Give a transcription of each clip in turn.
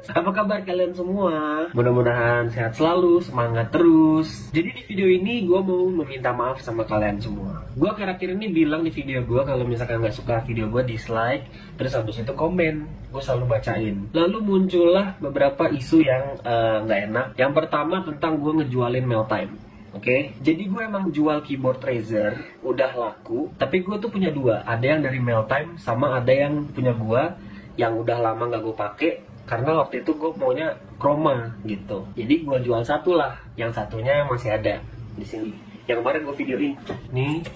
Apa kabar kalian semua? Mudah-mudahan sehat selalu, semangat terus. Jadi di video ini gue mau meminta maaf sama kalian semua. Gue akhir-akhir ini bilang di video gue kalau misalkan nggak suka video gue dislike, terus habis itu komen. Gue selalu bacain. Lalu muncullah beberapa isu yang nggak enak. Yang pertama tentang gue ngejualin Meltime. Oke, jadi gue emang jual keyboard Razer, udah laku. Tapi gue tuh punya dua, ada yang dari Meltime sama ada yang punya gue yang udah lama nggak gue pakai. Karena waktu itu gue maunya chroma gitu. Jadi gue jual satu lah, yang satunya masih ada di sini. Yang kemarin gue videoin. Nih,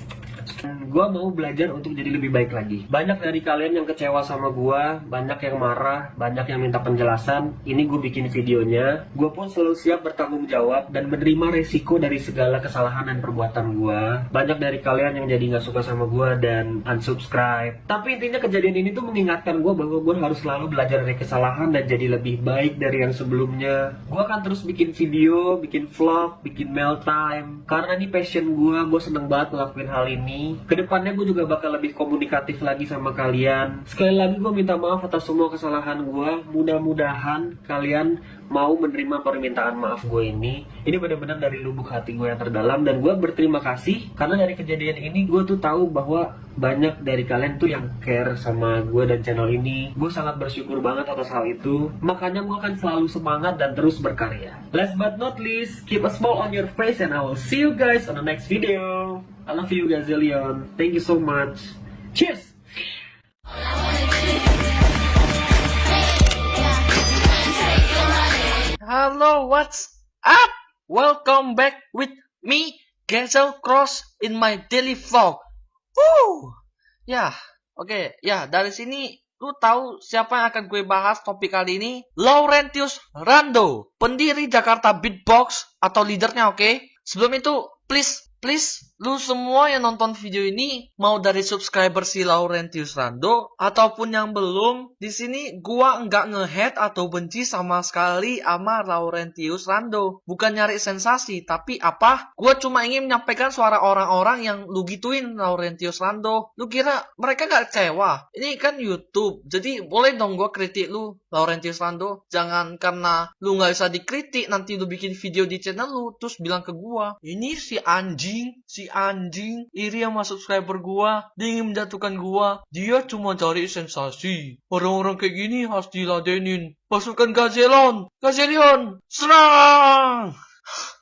gue mau belajar untuk jadi lebih baik lagi. Banyak dari kalian yang kecewa sama gue, banyak yang marah, banyak yang minta penjelasan. Ini gue bikin videonya. Gue pun selalu siap bertanggung jawab dan menerima resiko dari segala kesalahan dan perbuatan gue. Banyak dari kalian yang jadi gak suka sama gue dan unsubscribe. Tapi intinya kejadian ini tuh mengingatkan gue bahwa gue harus selalu belajar dari kesalahan dan jadi lebih baik dari yang sebelumnya. Gue akan terus bikin video, bikin vlog, bikin mail time. Karena ini passion gue seneng banget ngelakuin hal ini. Kedepannya gue juga bakal lebih komunikatif lagi sama kalian. Sekali lagi gue minta maaf atas semua kesalahan gue. Mudah-mudahan kalian mau menerima permintaan maaf gue ini. Ini benar-benar dari lubuk hati gue yang terdalam. Dan gue berterima kasih karena dari kejadian ini gue tuh tahu bahwa banyak dari kalian tuh yang care sama gue dan channel ini. Gue sangat bersyukur banget atas hal itu. Makanya gue akan selalu semangat dan terus berkarya. Last but not least, keep a smile on your face and I will see you guys on the next video. I love you gazillion. Thank you so much. Cheers! Hello, what's up? Welcome back with me, Gazel Cross, in my daily vlog. Woo! Ya, oke. Ya, dari sini lu tahu siapa yang akan gue bahas topik kali ini? Laurentius Rando, pendiri Jakarta Beatbox atau leadernya, oke? Sebelum itu, please, lu semua yang nonton video ini mau dari subscriber si Laurentius Rando ataupun yang belum, di sini gua nggak nge-hate atau benci sama sekali sama Laurentius Rando. Bukan nyari sensasi, tapi apa? Gua cuma ingin menyampaikan suara orang-orang yang lu gituin Laurentius Rando. Lu kira mereka nggak kecewa? Ini kan YouTube, jadi boleh dong gua kritik lu, Laurentius Rando. Jangan karena lu nggak bisa dikritik nanti lu bikin video di channel lu terus bilang ke gua, ini si anjing iri sama subscriber gua, dia ingin menjatuhkan gua, dia cuma cari sensasi. Orang-orang kayak gini harus diladenin. Pasukan Gazelion, serang!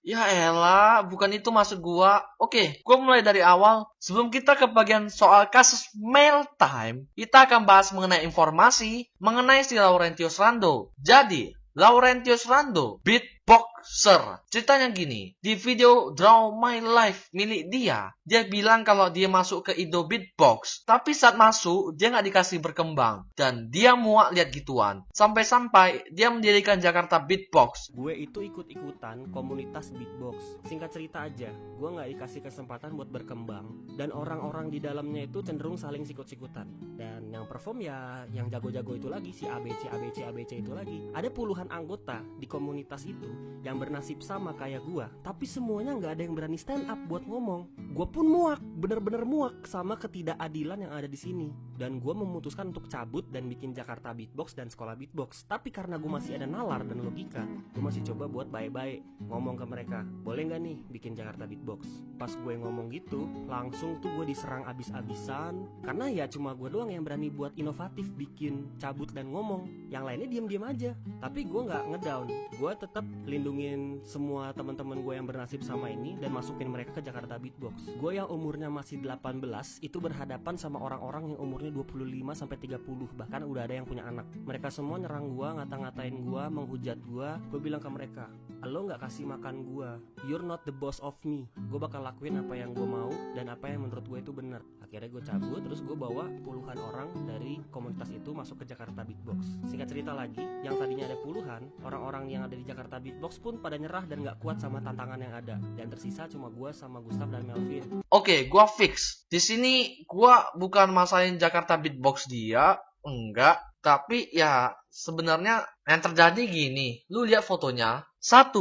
Ya elah, bukan itu maksud gua. Oke, gua mulai dari awal. Sebelum kita ke bagian soal kasus mail time, kita akan bahas mengenai informasi mengenai si Laurentius Rando. Jadi, Laurentius Rando, beatboxer. Ceritanya gini, di video Draw My Life milik dia bilang kalau dia masuk ke Indo Beatbox. Tapi saat masuk, dia nggak dikasih berkembang. Dan dia muak lihat gituan. Sampai-sampai dia mendirikan Jakarta Beatbox. Gue itu ikut-ikutan komunitas beatbox. Singkat cerita aja, gue nggak dikasih kesempatan buat berkembang. Dan orang-orang di dalamnya itu cenderung saling sikut-sikutan. Dan yang perform ya yang jago-jago itu lagi, si ABC itu lagi. Ada puluhan anggota di komunitas itu yang bernasib sama kayak gue, tapi semuanya nggak ada yang berani stand up buat ngomong. Gue pun muak, bener-bener muak sama ketidakadilan yang ada di sini. Dan gue memutuskan untuk cabut dan bikin Jakarta Beatbox dan sekolah beatbox. Tapi karena gue masih ada nalar dan logika, gue masih coba buat baik-baik ngomong ke mereka, boleh nggak nih bikin Jakarta Beatbox. Pas gue ngomong gitu, langsung tuh gue diserang abis-abisan. Karena ya cuma gue doang yang berani buat inovatif, bikin cabut dan ngomong. Yang lainnya diem-diem aja. Tapi gue nggak ngedown, gue tetap lindungin semua teman-teman gue yang bernasib sama ini dan masukin mereka ke Jakarta Beatbox. Gue yang umurnya masih 18 itu berhadapan sama orang-orang yang umurnya 25 sampai 30, bahkan udah ada yang punya anak. Mereka semua nyerang gue, ngata-ngatain gue, menghujat gue. Gue bilang ke mereka, lo nggak kasih makan gue, you're not the boss of me. Gue bakal lakuin apa yang gue mau dan apa yang menurut gue itu benar. Akhirnya gue cabut, terus gue bawa puluhan orang dari komunitas itu masuk ke Jakarta Beatbox. Singkat cerita lagi, yang tadinya ada puluhan, orang-orang yang ada di Jakarta Beatbox pun pada nyerah dan gak kuat sama tantangan yang ada. Dan tersisa cuma gue sama Gustaf dan Melvin. Oke, gue fix. Di sini gue bukan masain Jakarta Beatbox dia, enggak. Tapi ya sebenarnya yang terjadi gini, lu lihat fotonya. 1,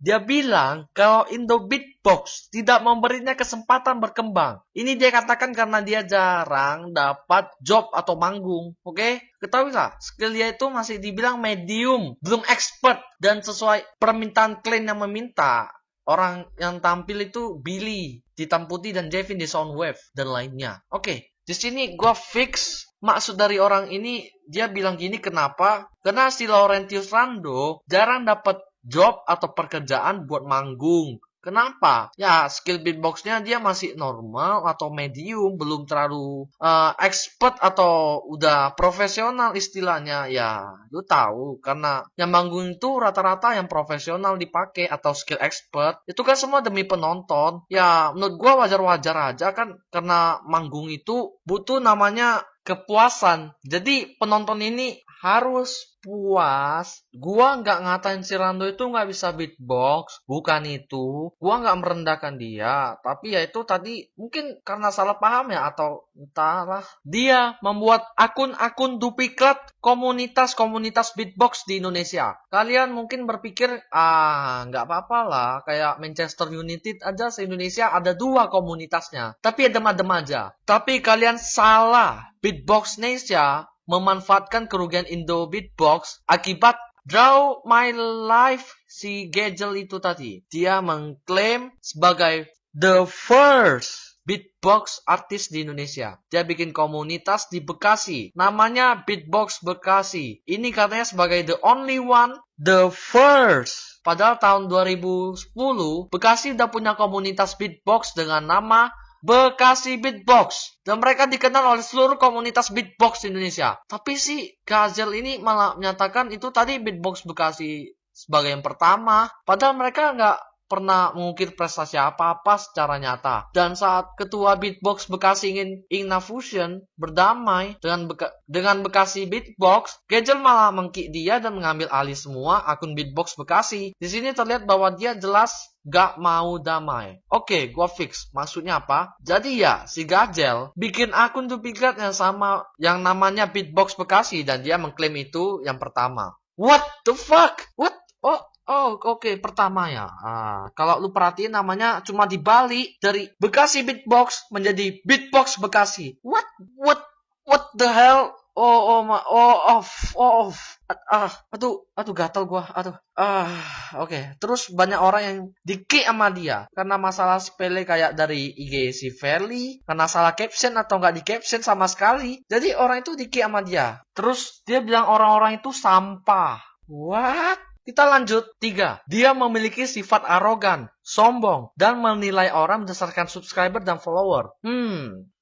Dia bilang kalau Indo Beatbox tidak memberinya kesempatan berkembang. Ini dia katakan karena dia jarang dapat job atau manggung. Oke? Ketahui lah, skill dia itu masih dibilang medium, belum expert. Dan sesuai permintaan klien yang meminta, orang yang tampil itu Billy, Hitam Putih, dan Devin di Soundwave, dan lainnya. Oke, di sini gua fix maksud dari orang ini. Dia bilang gini, kenapa? Karena si Laurentius Rando jarang dapat job atau pekerjaan buat manggung. Kenapa? Ya, skill beatboxnya dia masih normal atau medium, belum terlalu expert atau udah profesional istilahnya. Ya, lu tahu, karena yang manggung itu rata-rata yang profesional dipakai atau skill expert. Itu kan semua demi penonton. Ya, menurut gua wajar-wajar aja kan, karena manggung itu butuh namanya kepuasan. Jadi penonton ini harus puas. Gua nggak ngatain si Rando itu nggak bisa beatbox, bukan itu. Gua nggak merendahkan dia, tapi ya itu tadi mungkin karena salah paham ya, atau entahlah. Dia membuat akun-akun duplikat komunitas-komunitas beatbox di Indonesia. Kalian mungkin berpikir, nggak apa-apa lah, kayak Manchester United aja se-Indonesia ada 2 komunitasnya, tapi adem-adem aja. Tapi kalian salah. Beatbox Indonesia memanfaatkan kerugian Indo Beatbox akibat Draw My Life si Gejel itu tadi. Dia mengklaim sebagai the first beatbox artis di Indonesia. Dia bikin komunitas di Bekasi. Namanya Beatbox Bekasi. Ini katanya sebagai the only one, the first. Padahal tahun 2010, Bekasi udah punya komunitas beatbox dengan nama Bekasi Beatbox. Dan mereka dikenal oleh seluruh komunitas beatbox di Indonesia. Tapi si Gazel ini malah menyatakan itu tadi Beatbox Bekasi sebagai yang pertama. Padahal mereka nggak pernah mengukir prestasi apa-apa secara nyata. Dan saat ketua Beatbox Bekasi ingin Igna Fusion berdamai dengan Bekasi Beatbox, Gazel malah mengkick dia dan mengambil alih semua akun Beatbox Bekasi. Di sini terlihat bahwa dia jelas gak mau damai. Oke, gua fix. Maksudnya apa? Jadi ya, si Gazel bikin akun duplikat yang sama, yang namanya Beatbox Bekasi, dan dia mengklaim itu yang pertama. What the fuck? What? Oke, pertama ya. Kalau lu perhatiin namanya cuma dibalik dari Bekasi Beatbox menjadi Beatbox Bekasi. What the hell? Aduh, gatal gua. Oke. Terus banyak orang yang di-kick sama dia karena masalah sepele kayak dari IG si Feli, karena salah caption atau nggak di caption sama sekali. Jadi orang itu di-kick sama dia. Terus dia bilang orang-orang itu sampah. What? Kita lanjut. 3. Dia memiliki sifat arogan, sombong, dan menilai orang berdasarkan subscriber dan follower.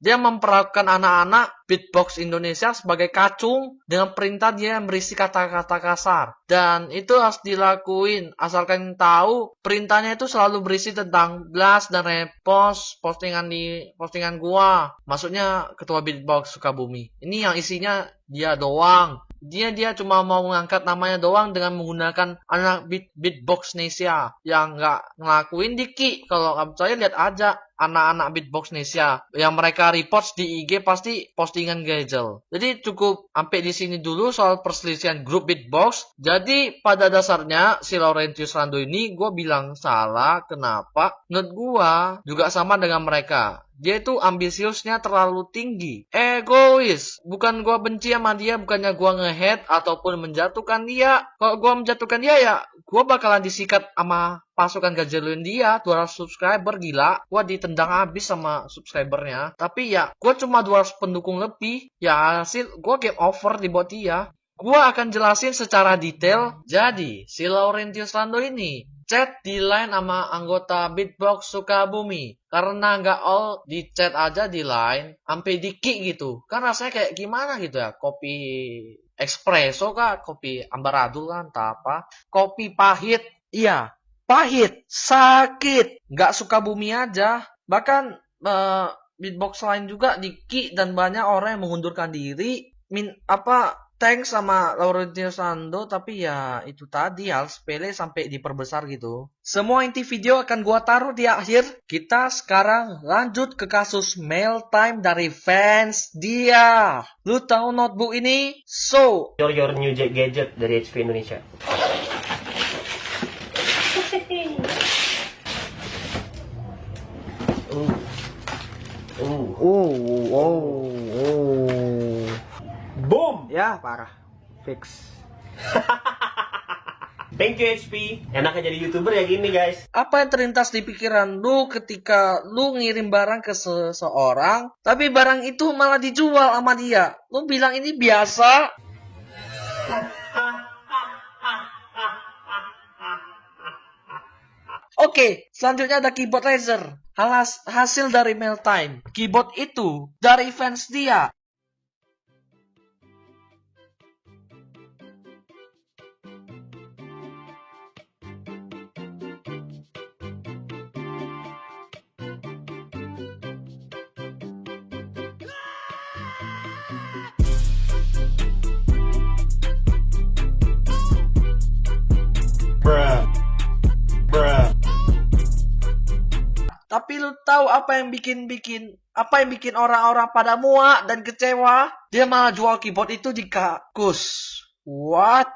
Dia memperlakukan anak-anak beatbox Indonesia sebagai kacung dengan perintah dia yang berisi kata-kata kasar. Dan itu harus dilakuin. Asalkan tahu, perintahnya itu selalu berisi tentang blast dan repost postingan gua. Maksudnya ketua beatbox Sukabumi. Ini yang isinya dia doang. Dia cuma mau mengangkat namanya doang dengan menggunakan anak beatbox Indonesia yang nggak ngelakuin diki. Kalau nggak percaya lihat aja anak-anak beatbox Indonesia yang mereka repost di IG pasti postingan Gazel. Jadi cukup sampai di sini dulu soal perselisihan grup beatbox. Jadi pada dasarnya si Laurentius Rando ini gue bilang salah. Kenapa? Menurut gue juga sama dengan mereka. Dia itu ambisiusnya terlalu tinggi. Egois. Bukan gua benci sama dia, bukannya gua nge-hate ataupun menjatuhkan dia. Kalau gua menjatuhkan dia ya, gua bakalan disikat sama pasukan Gazelin dia. 200 subscriber, gila. Gua ditendang habis sama subscribernya. Tapi ya, gua cuma 200 pendukung lebih. Ya hasil, gua game over di bot dia. Gua akan jelasin secara detail. Jadi, si Laurentius Rando ini chat di line sama anggota Beatbox Sukabumi. Karena nggak all di chat aja di line, sampai di kick gitu. Kan rasanya kayak gimana gitu ya, kopi espresso kah, kopi ambaradul kan, entah apa. Kopi pahit, iya, pahit, sakit. Nggak Sukabumi aja, bahkan Beatbox lain juga di kick dan banyak orang yang mengundurkan diri. Thanks sama Laurentius Rando, tapi ya itu tadi hal sepele sampai diperbesar gitu. Semua inti video akan gua taruh di akhir. Kita sekarang lanjut ke kasus mail time dari fans dia. Lu tahu notebook ini? So, Your new gadget dari HP Indonesia. Boom. Ya, parah. Fix. Thank you HP. Enaknya jadi YouTuber ya gini guys. Apa yang terlintas di pikiran lu ketika lu ngirim barang ke seseorang, tapi barang itu malah dijual sama dia? Lu bilang ini biasa. Oke, selanjutnya ada keyboard Razer. Hasil dari Mailtime. Keyboard itu dari fans dia. Tapi lu tahu apa yang bikin orang-orang pada muak dan kecewa? Dia malah jual keyboard itu di Kakus. What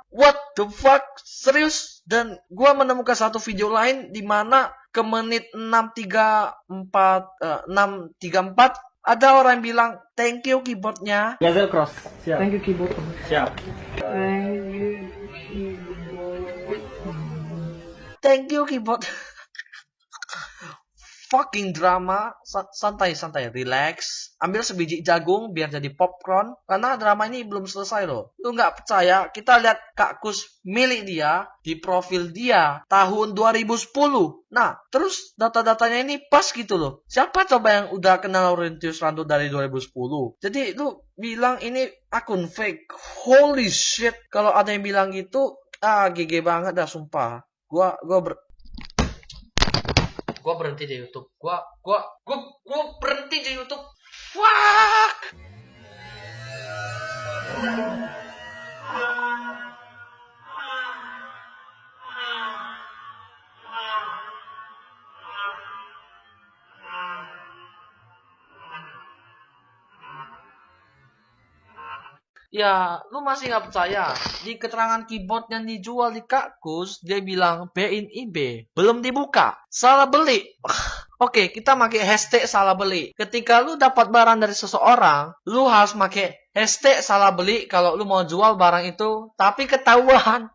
the fuck? Serius? Dan gua menemukan satu video lain di mana ke menit 634 ada orang yang bilang thank you keyboardnya. Gazel Cross. Siap. Thank you keyboard. Siap. Thank you keyboard. Fucking drama. Santai, relax. Ambil sebiji jagung biar jadi popcorn. Karena drama ini belum selesai loh. Lu nggak percaya? Kita lihat Kakus milik dia di profil dia tahun 2010. Nah, terus data-datanya ini pas gitu loh. Siapa coba yang udah kenal Laurentius Rando dari 2010? Jadi lu bilang ini akun fake. Holy shit. Kalau ada yang bilang gitu, GG banget dah sumpah. Gua berhenti di YouTube. Gua berhenti di YouTube. Fuck. Ya, lu masih nggak percaya? Di keterangan keyboard yang dijual di Kakus, dia bilang in eBay. Belum dibuka. Salah beli. Oke, kita pakai hashtag salah beli. Ketika lu dapat barang dari seseorang, lu harus pakai hashtag salah beli kalau lu mau jual barang itu. Tapi ketahuan.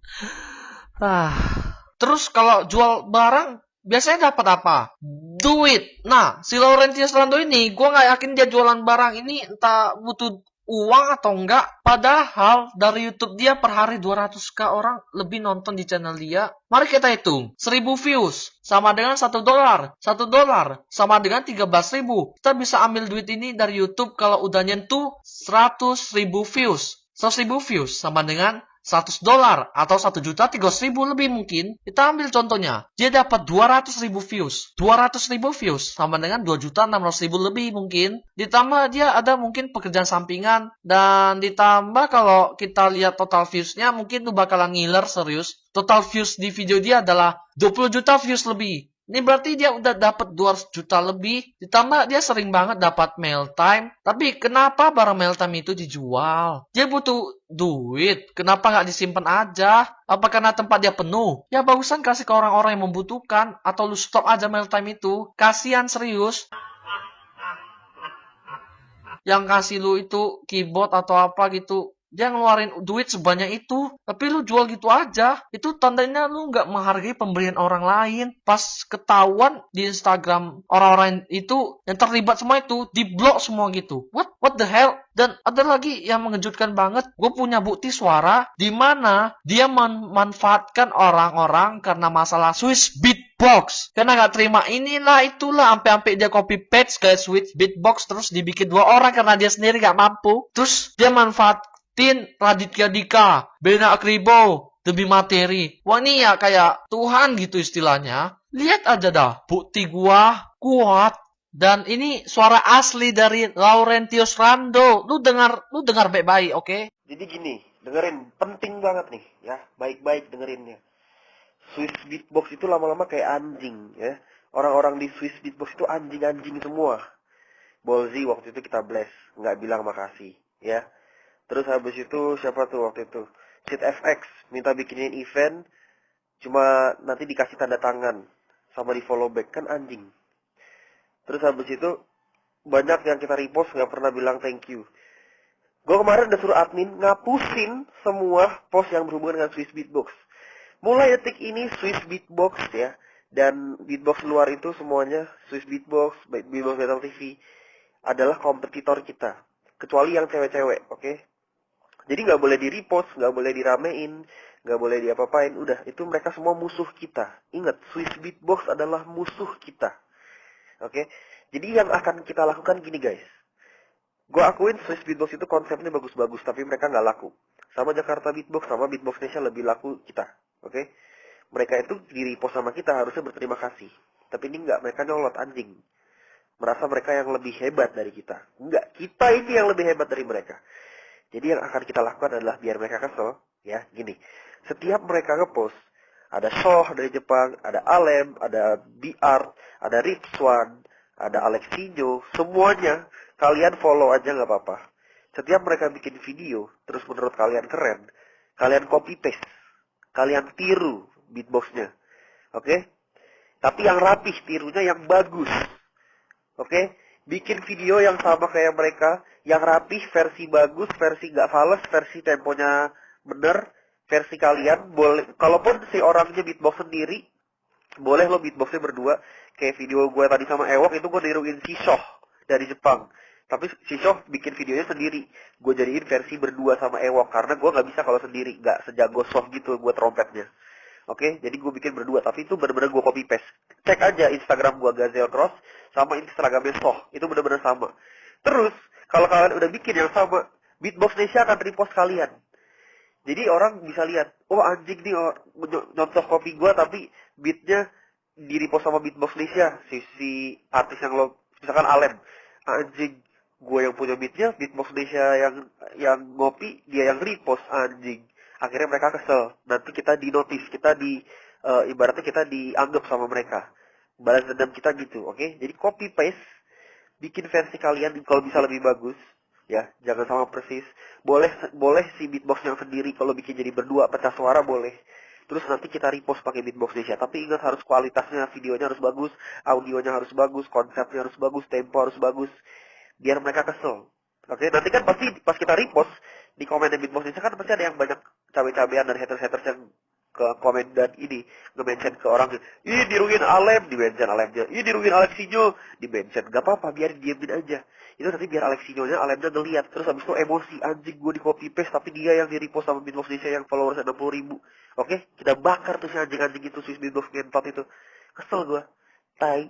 Terus kalau jual barang, biasanya dapat apa? Duit. Nah, si Laurentius Rando ini, gue nggak yakin dia jualan barang ini entah butuh uang atau enggak. Padahal dari YouTube dia per hari 200k orang lebih nonton di channel dia. Mari kita hitung. 1000 views sama dengan $1. $1 sama dengan 13.000. Kita bisa ambil duit ini dari YouTube kalau udah nyentuh 100.000 views. 100.000 views sama dengan $100 atau 1.300.000 lebih mungkin. Kita ambil contohnya. Dia dapat 200.000 views. 200.000 views sama dengan 2.600.000 lebih mungkin. Ditambah dia ada mungkin pekerjaan sampingan. Dan ditambah kalau kita lihat total viewsnya mungkin tuh bakalan ngiler serius. Total views di video dia adalah 20 juta views lebih. Ini berarti dia udah dapat 200 juta lebih. Ditambah dia sering banget dapat Mailtime. Tapi kenapa barang Mailtime itu dijual? Dia butuh duit. Kenapa nggak disimpan aja? Apa karena tempat dia penuh? Ya bagusan kasih ke orang-orang yang membutuhkan. Atau lu stop aja Mailtime itu. Kasian serius. Yang kasih lu itu keyboard atau apa gitu. Dia ngeluarin duit sebanyak itu. Tapi lu jual gitu aja. Itu tandanya lu nggak menghargai pemberian orang lain. Pas ketahuan di Instagram orang-orang itu yang terlibat semua itu di-block semua gitu. What the hell? Dan ada lagi yang mengejutkan banget. Gue punya bukti suara di mana dia memanfaatkan orang-orang karena masalah Swiss Beatbox. Karena nggak terima inilah itulah. Sampai dia copy paste ke Swiss Beatbox terus dibikin 2 orang karena dia sendiri nggak mampu. Terus dia Raditya Dika, Bena Akribo, demi materi. Wah ini ya kayak Tuhan gitu istilahnya. Lihat aja dah, bukti gua kuat. Dan ini suara asli dari Laurentius Rando. Lu dengar baik-baik, oke? Jadi gini, dengerin, penting banget nih, ya, baik-baik dengerinnya. Swiss Beatbox itu lama-lama kayak anjing, ya. Orang-orang di Swiss Beatbox itu anjing-anjing semua. Bolzi waktu itu kita bless, nggak bilang makasih, ya. Terus habis itu siapa tuh waktu itu? Sid FX minta bikinin event, cuma nanti dikasih tanda tangan sama di follow back, kan anjing. Terus habis itu banyak yang kita repost nggak pernah bilang thank you. Gue kemarin udah suruh admin ngapusin semua post yang berhubungan dengan Swiss Beatbox. Mulai detik ini Swiss Beatbox ya, dan Beatbox luar itu semuanya Swiss Beatbox, Beatbox Battle TV adalah kompetitor kita. Kecuali yang cewek-cewek, oke? Jadi nggak boleh di-repost, nggak boleh diramein, nggak boleh diapa-apain. Udah, itu mereka semua musuh kita. Ingat, Swiss Beatbox adalah musuh kita. Oke? Jadi yang akan kita lakukan gini guys. Gue akuin Swiss Beatbox itu konsepnya bagus-bagus, tapi mereka nggak laku. Sama Jakarta Beatbox, sama Beatbox Indonesia lebih laku kita. Oke? Mereka itu di-repost sama kita, harusnya berterima kasih. Tapi ini nggak, mereka nyolot anjing. Merasa mereka yang lebih hebat dari kita. Enggak, kita ini yang lebih hebat dari mereka. Jadi yang akan kita lakukan adalah biar mereka kesel, ya, gini. Setiap mereka ngepost, ada Shoh dari Jepang, ada Alem, ada BR, ada Ripswan, ada Alexinho, semuanya kalian follow aja nggak apa-apa. Setiap mereka bikin video, terus menurut kalian keren, kalian copy paste, kalian tiru beatboxnya, oke? Tapi yang rapih, tirunya yang bagus, oke? Bikin video yang sama kayak mereka, yang rapih, versi bagus, versi nggak fals, versi temponya bener, versi kalian boleh. Kalaupun si orangnya beatbox sendiri, boleh lo beatboxnya berdua. Kayak video gue tadi sama Ewok itu gue niruin si Shoh dari Jepang. Tapi si Shoh bikin videonya sendiri. Gue jadiin versi berdua sama Ewok karena gue nggak bisa kalau sendiri, nggak sejago Shoh gitu gue trompetnya. Oke, jadi gue bikin berdua, tapi itu bener-bener gue copy paste. Cek aja Instagram gue Gazelle Cross sama Instagramnya Shoh, itu bener-bener sama. Terus kalau kalian udah bikin yang sama, Beatbox Indonesia akan repost kalian. Jadi orang bisa lihat, oh anjing nih nyontoh copy gue tapi beatnya di repost sama Beatbox Indonesia, si artis yang lo, misalkan Alem, anjing, gue yang punya beatnya, Beatbox Indonesia yang ngopi, dia yang repost, anjing. Akhirnya mereka kesel. Nanti kita di-notice, kita ibaratnya kita dianggap sama mereka. Balas dendam kita gitu, oke? Jadi copy paste, bikin versi kalian kalau bisa lebih bagus, ya, jangan sama persis. Boleh si beatbox yang sendiri kalau bikin jadi berdua pecah suara boleh. Terus nanti kita repost pakai Beatbox Indonesia. Tapi ingat harus kualitasnya, videonya harus bagus, audionya harus bagus, konsepnya harus bagus, tempo harus bagus, biar mereka kesel. Oke, nanti kan pasti pas kita repost di komen Beatbox Indonesia kan pasti ada yang banyak cabe-cabean dan haters-haters yang ke komen dan ini nge-mention ke orang, ih dirugiin Alem, di-mention Alemnya, ih dirugiin Alexinho, di-mention. Gak apa-apa, biar diemin aja. Itu nanti biar Alexinho-nya, Alemnya ngeliat, terus habis itu emosi, anjing gue di copy paste tapi dia yang di-repost sama Beatbox Indonesia yang followers 60.000. Oke, kita bakar tuh si anjing-anjing itu, Swiss Beatbox ngentot itu. Kesel gue. Tai.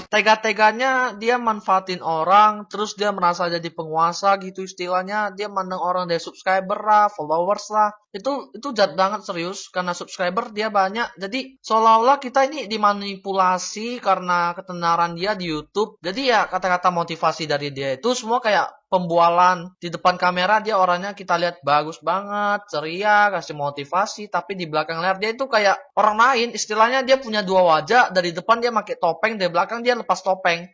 Tega-teganya dia manfaatin orang, terus dia merasa jadi penguasa gitu istilahnya. Dia mandang orang dari subscriber lah, followers lah. Itu jahat banget serius, karena subscriber dia banyak. Jadi seolah-olah kita ini dimanipulasi karena ketenaran dia di YouTube. Jadi ya kata-kata motivasi dari dia itu semua kayak pembualan. Di depan kamera dia orangnya kita lihat bagus banget, ceria, kasih motivasi. Tapi di belakang layar dia itu kayak orang lain. Istilahnya dia punya dua wajah. Dari depan dia pakai topeng, dari belakang dia lepas topeng.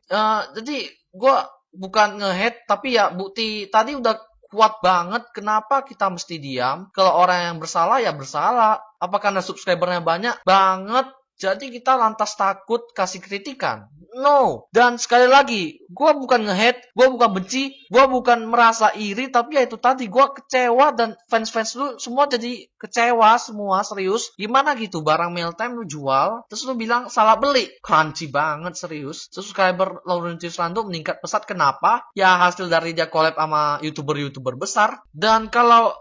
Jadi gue bukan nge-hate, tapi ya bukti tadi udah kuat banget. Kenapa kita mesti diam? Kalau orang yang bersalah ya bersalah. Apa karena subscribernya banyak? Banget. Jadi kita lantas takut kasih kritikan? No. Dan sekali lagi, gue bukan nge-hate, gue bukan benci, gue bukan merasa iri, tapi ya itu tadi, gue kecewa dan fans-fans lu semua jadi kecewa semua, serius. Gimana gitu, barang Mealtime lu jual, terus lu bilang salah beli. Crunchy banget, serius. Subscriber Laurentius Rando meningkat pesat, kenapa? Ya hasil dari dia collab sama YouTuber-YouTuber besar. Dan kalau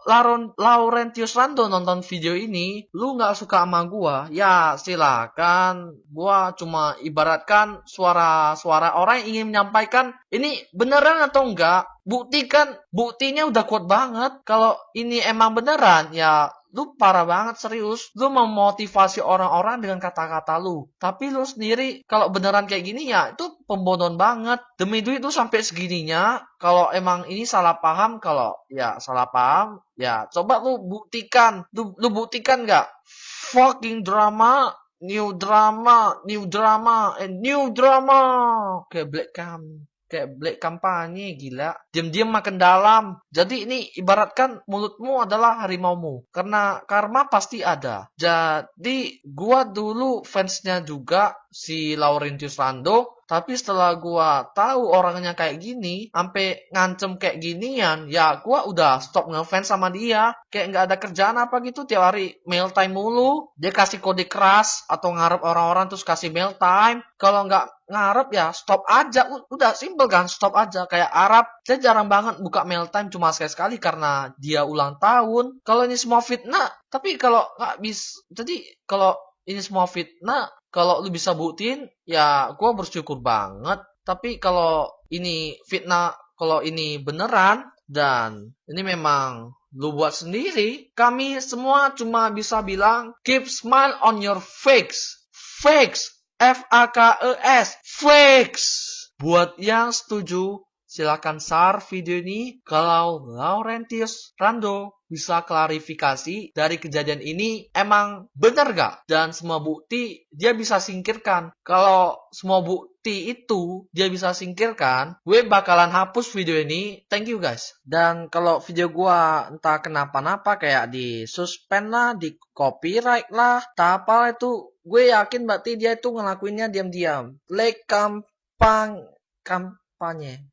Laurentius Rando nonton video ini, lu gak suka sama gue, ya silakan. Gue cuma ibaratkan suara orang yang ingin menyampaikan ini beneran atau enggak. Buktinya udah kuat banget. Kalau ini emang beneran, ya lu parah banget serius. Lu memotivasi orang-orang dengan kata-kata lu. Tapi lu sendiri kalau beneran kayak gini ya itu pembodohan banget. Demi duit lu sampai segininya. Kalau emang ini salah paham, kalau ya salah paham, ya coba lu buktikan. Lu buktikan nggak? Fucking drama, new drama, and new drama. Kayak black kampanye, gila. Diam-diam makan dalam. Jadi ini ibaratkan mulutmu adalah harimaumu. Karena karma pasti ada. Jadi gua dulu fansnya juga si Laurentius Rando. Tapi setelah gua tahu orangnya kayak gini, sampai ngancem kayak ginian, ya gua udah stop ngefans sama dia. Kayak nggak ada kerjaan apa gitu, tiap hari mail time mulu. Dia kasih kode keras atau ngarep orang-orang terus kasih mail time. Kalau nggak ngarep ya stop aja. Udah simple kan, stop aja. Kayak Arab, saya jarang banget buka mail time cuma sekali-sekali karena dia ulang tahun. Kalau ini semua fitnah, tapi kalau nggak bisa, jadi kalau ini semua fitnah, kalau lu bisa buktiin, ya gue bersyukur banget. Tapi kalau ini fitnah, kalau ini beneran, dan ini memang lu buat sendiri, kami semua cuma bisa bilang, keep smile on your face. Fakes. F-A-K-E-S. Fakes. Buat yang setuju, silakan share video ini. Kalau Laurentius Rando bisa klarifikasi dari kejadian ini emang benar gak? Dan semua bukti dia bisa singkirkan. Kalau semua bukti itu dia bisa singkirkan, gue bakalan hapus video ini. Thank you guys. Dan kalau video gue entah kenapa-napa kayak di suspend lah, di copyright lah, tak apa itu, gue yakin berarti dia itu ngelakuinnya diam-diam. Like kampanye.